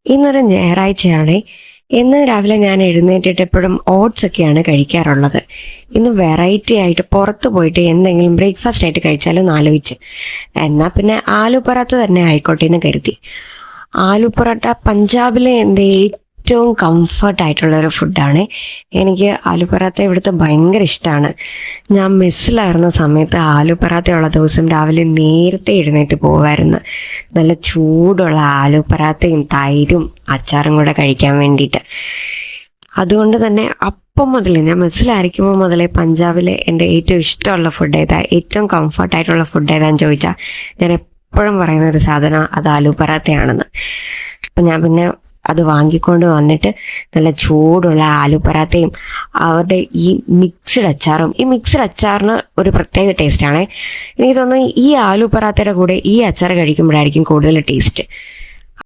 ഇന്നൊരു ഞായറാഴ്ചയാണ്. ഇന്ന് രാവിലെ ഞാൻ എഴുന്നേറ്റിട്ട് എപ്പോഴും ഓട്സ് ഒക്കെയാണ് കഴിക്കാറുള്ളത്. ഇന്ന് വെറൈറ്റി ആയിട്ട് പുറത്ത് പോയിട്ട് എന്തെങ്കിലും ബ്രേക്ക്ഫാസ്റ്റ് ആയിട്ട് കഴിച്ചാലോ എന്ന് ആലോചിച്ച്, എന്നാൽ പിന്നെ ആലു പൊറാത്ത തന്നെ ആയിക്കോട്ടെ എന്ന് കരുതി. ആലു പൊറോട്ട പഞ്ചാബിലെ എൻ്റെ ഏറ്റവും കംഫർട്ട് ആയിട്ടുള്ള ഒരു ഫുഡാണ്. എനിക്ക് ആലു പൊറാത്ത ഇവിടുത്തെ ഭയങ്കര ഇഷ്ടമാണ്. ഞാൻ മെസ്സിലായിരുന്ന സമയത്ത് ആലു പൊറാത്ത ഉള്ള ദിവസം രാവിലെ നേരത്തെ എഴുന്നേറ്റ് പോവായിരുന്നു, നല്ല ചൂടുള്ള ആലു പൊറാത്തയും തൈരും അച്ചാറും കൂടെ കഴിക്കാൻ വേണ്ടിയിട്ട്. അതുകൊണ്ട് തന്നെ അപ്പം മുതലേ, ഞാൻ മെസ്സിലായിരിക്കുമ്പോൾ മുതലേ പഞ്ചാബിലെ എൻ്റെ ഏറ്റവും ഇഷ്ടമുള്ള ഫുഡ് ഏതാ, ഏറ്റവും കംഫർട്ടായിട്ടുള്ള ഫുഡ് ഏതാന്ന് ചോദിച്ചാൽ ഞാൻ എപ്പോഴും പറയുന്ന ഒരു സാധനം അത് ആലു പൊറാത്തയാണെന്ന്. അപ്പം ഞാൻ പിന്നെ അത് വാങ്ങിക്കൊണ്ട് വന്നിട്ട് നല്ല ചൂടുള്ള ആലു പൊറാത്തയും അവരുടെ ഈ മിക്സ്ഡ് അച്ചാറും, ഈ മിക്സ്ഡ് അച്ചാറിന് ഒരു പ്രത്യേക ടേസ്റ്റാണ്. എനിക്ക് തോന്നുന്നു ഈ ആലു പൊറാത്തയുടെ കൂടെ ഈ അച്ചാർ കഴിക്കുമ്പോഴായിരിക്കും കൂടുതൽ ടേസ്റ്റ്.